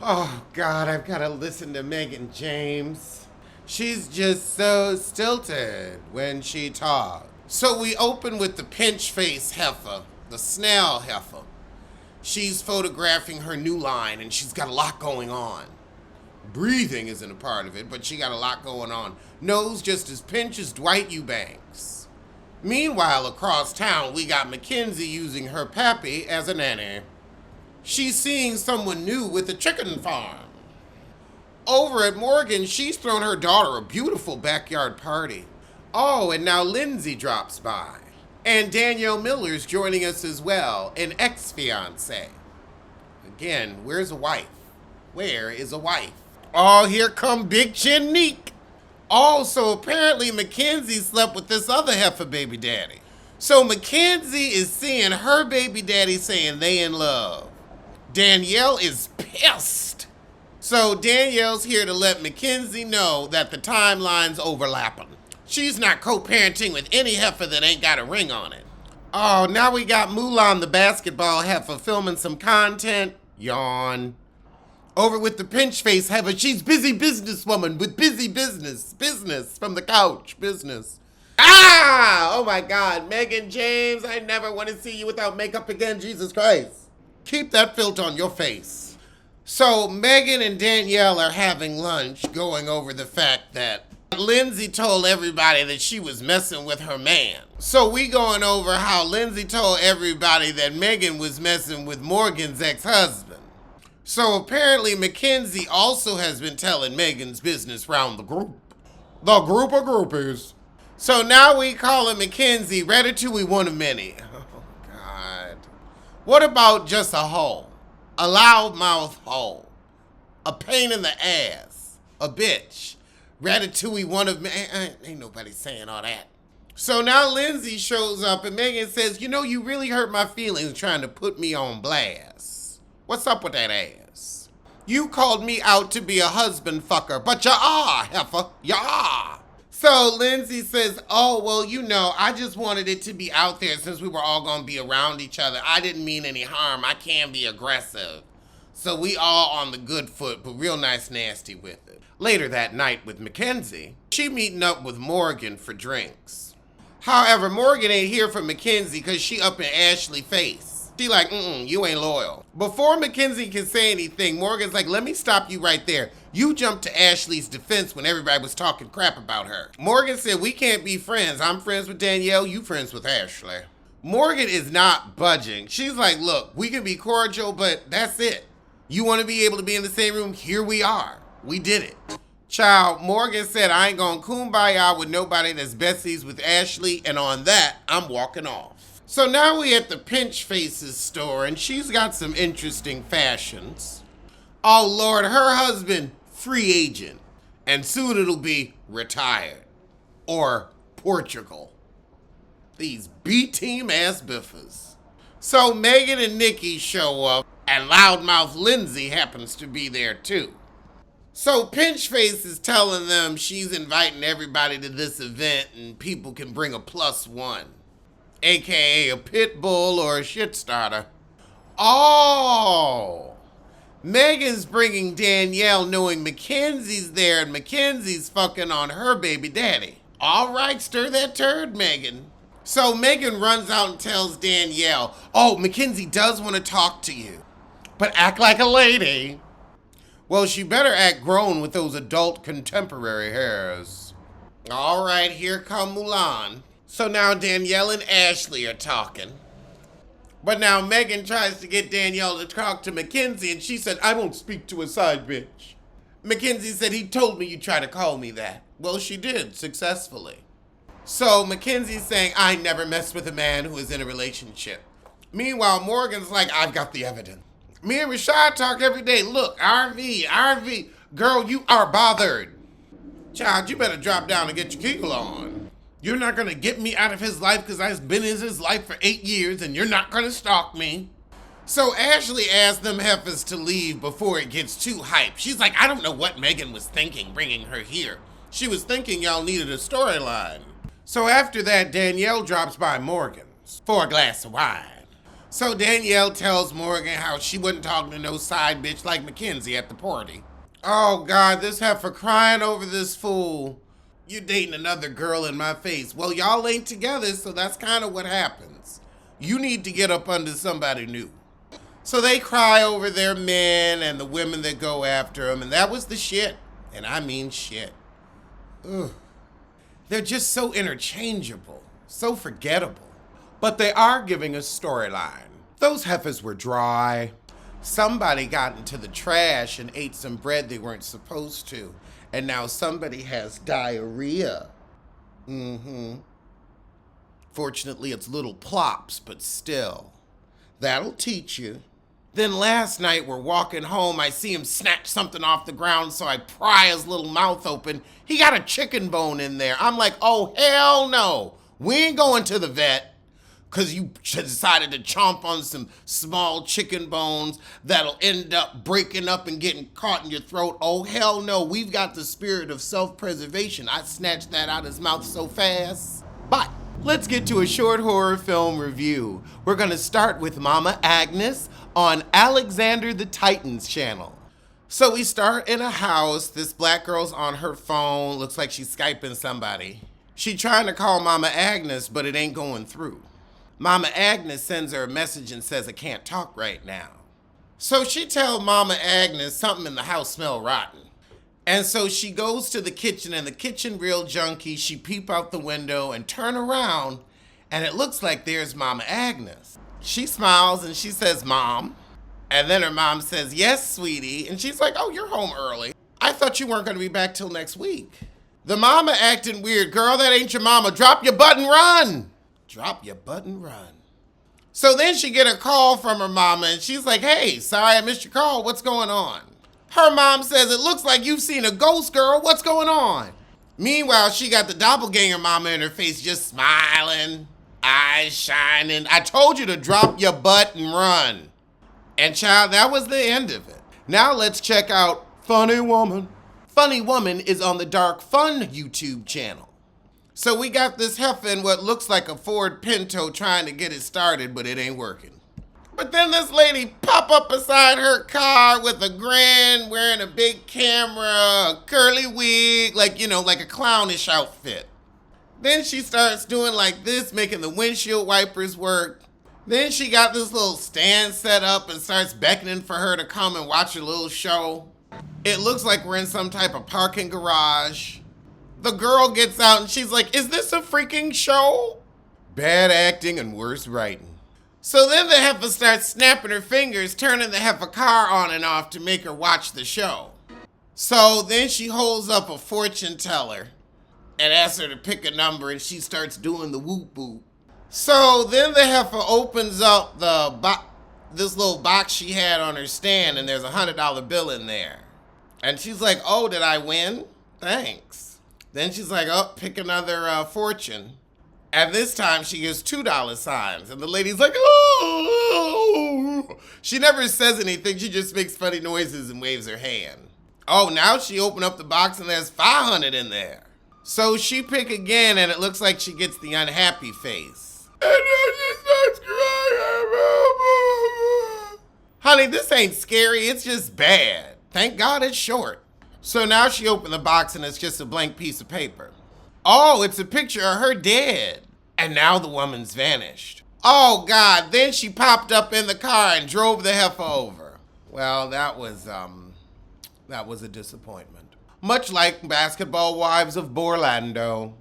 Oh, God, I've got to listen to Megan James. She's just so stilted when she talks. So we open with the pinch face heifer, the snail heifer. She's photographing her new line, and she's got a lot going on. Breathing isn't a part of it, but she got a lot going on. Nose just as pinch as Dwight Eubanks. Meanwhile, across town, we got Mackenzie using her pappy as a nanny. She's seeing someone new with a chicken farm. Over at Morgan, she's thrown her daughter a beautiful backyard party. Oh, and now Lindsay drops by. And Danielle Miller's joining us as well, an ex-fiancé. Again, where's a wife? Where is a wife? Oh, here come Big Chin Neek. Oh, so apparently Mackenzie slept with this other heifer baby daddy. So Mackenzie is seeing her baby daddy saying they in love. Danielle is pissed. So Danielle's here to let Mackenzie know that the timeline's overlapping. She's not co-parenting with any heifer that ain't got a ring on it. Oh, now we got Mulan the basketball heifer filming some content. Yawn. Over with the pinch face heifer, she's busy businesswoman with busy business. Business from the couch, business. Ah! Oh my God, Megan James, I never want to see you without makeup again, Jesus Christ. Keep that filter on your face. So Megan and Danielle are having lunch going over the fact that Lindsay told everybody that she was messing with her man. So we going over how Lindsay told everybody that Megan was messing with Morgan's ex-husband. So apparently Mackenzie also has been telling Megan's business round the group. The group of groupies. So now we calling Mackenzie Ratatouille one of many. Oh God. What about just a hoe? A loudmouth hoe. A pain in the ass. A bitch. Ratatouille one of many. Ain't nobody saying all that. So now Lindsay shows up and Megan says, you know, you really hurt my feelings trying to put me on blast. What's up with that ass? You called me out to be a husband fucker, but you are, heifer. You are. So Lindsay says, oh, well, you know, I just wanted it to be out there since we were all going to be around each other. I didn't mean any harm. I can be aggressive. So we all on the good foot, but real nice nasty with it. Later that night with Mackenzie, she meeting up with Morgan for drinks. However, Morgan ain't here for Mackenzie because she up in Ashley's face. She like, you ain't loyal. Before Mackenzie can say anything, Morgan's like, let me stop you right there. You jumped to Ashley's defense when everybody was talking crap about her. Morgan said, we can't be friends. I'm friends with Danielle, you friends with Ashley. Morgan is not budging. She's like, look, we can be cordial, but that's it. You want to be able to be in the same room? Here we are. We did it. Child, Morgan said, I ain't gonna kumbaya with nobody that's besties with Ashley, and on that, I'm walking off. So now we at the Pinch Faces store, and she's got some interesting fashions. Oh Lord, her husband, free agent, and soon it'll be retired, or Portugal. These B-team ass biffers. So Megan and Nikki show up, and loudmouth Lindsay happens to be there too. So Pinchface is telling them she's inviting everybody to this event and people can bring a +1, aka a pit bull or a shit starter. Oh, Megan's bringing Danielle knowing Mackenzie's there and Mackenzie's fucking on her baby daddy. All right, stir that turd, Megan. So Megan runs out and tells Danielle, oh, Mackenzie does want to talk to you, but act like a lady. Well, she better act grown with those adult contemporary hairs. All right, here come Mulan. So now Danielle and Ashley are talking. But now Megan tries to get Danielle to talk to Mackenzie, and she said, I won't speak to a side bitch. Mackenzie said, he told me you'd try to call me that. Well, she did, successfully. So Mackenzie's saying, I never mess with a man who is in a relationship. Meanwhile, Morgan's like, I've got the evidence. Me and Rashad talk every day. Look, RV. Girl, you are bothered. Child, you better drop down and get your kegel on. You're not going to get me out of his life because I've been in his life for 8 years and you're not going to stalk me. So Ashley asked them heifers to leave before it gets too hype. She's like, I don't know what Megan was thinking bringing her here. She was thinking y'all needed a storyline. So after that, Danielle drops by Morgan's for a glass of wine. So Danielle tells Morgan how she wasn't talking to no side bitch like Mackenzie at the party. Oh God, this heifer crying over this fool. You dating another girl in my face. Well, y'all ain't together, so that's kind of what happens. You need to get up under somebody new. So they cry over their men and the women that go after them, and that was the shit. And I mean shit. Ugh. They're just so interchangeable, so forgettable. But they are giving a storyline. Those heifers were dry. Somebody got into the trash and ate some bread they weren't supposed to. And now somebody has diarrhea. Fortunately, it's little plops, but still. That'll teach you. Then last night we're walking home, I see him snatch something off the ground, so I pry his little mouth open. He got a chicken bone in there. I'm like, oh, hell no. We ain't going to the vet because you decided to chomp on some small chicken bones that'll end up breaking up and getting caught in your throat. Oh, hell no. We've got the spirit of self-preservation. I snatched that out of his mouth so fast. But let's get to a short horror film review. We're going to start with Mama Agnes on Alexander the Titan's channel. So we start in a house. This black girl's on her phone. Looks like she's Skyping somebody. She trying to call Mama Agnes, but it ain't going through. Mama Agnes sends her a message and says, I can't talk right now. So she tells Mama Agnes something in the house smell rotten. And so she goes to the kitchen, and the kitchen real junky. She peep out the window and turn around, and it looks like there's Mama Agnes. She smiles and she says, Mom. And then her mom says, yes, sweetie. And she's like, oh, you're home early. I thought you weren't going to be back till next week. The mama acting weird. Girl, that ain't your mama. Drop your butt and run. Drop your butt and run. So then she get a call from her mama, and she's like, hey, sorry I missed your call. What's going on? Her mom says, it looks like you've seen a ghost, girl. What's going on? Meanwhile, she got the doppelganger mama in her face just smiling, eyes shining. I told you to drop your butt and run. And child, that was the end of it. Now let's check out Funny Woman. Funny Woman is on the Dark Fun YouTube channel. So we got this heifer in what looks like a Ford Pinto trying to get it started, but it ain't working. But then this lady pop up beside her car with a grin, wearing a big camera, a curly wig, like a clownish outfit. Then she starts doing like this, making the windshield wipers work. Then she got this little stand set up and starts beckoning for her to come and watch a little show. It looks like we're in some type of parking garage. The girl gets out and she's like, is this a freaking show? Bad acting and worse writing. So then the heifer starts snapping her fingers, turning the heifer car on and off to make her watch the show. So then she holds up a fortune teller and asks her to pick a number, and she starts doing the whoop whoop. So then the heifer opens up this little box she had on her stand, and there's a $100 bill in there. And she's like, oh, did I win? Thanks. Then she's like, oh, pick another fortune. And this time she gives $2 signs. And the lady's like, oh. She never says anything. She just makes funny noises and waves her hand. Oh, now she opened up the box and there's 500 in there. So she pick again, and it looks like she gets the unhappy face. And then she starts crying. Honey, this ain't scary. It's just bad. Thank God it's short. So now she opened the box, and it's just a blank piece of paper. Oh, it's a picture of her dead. And now the woman's vanished. Oh, God. Then she popped up in the car and drove the heifer over. Well, that was a disappointment. Much like Basketball Wives of Borelando.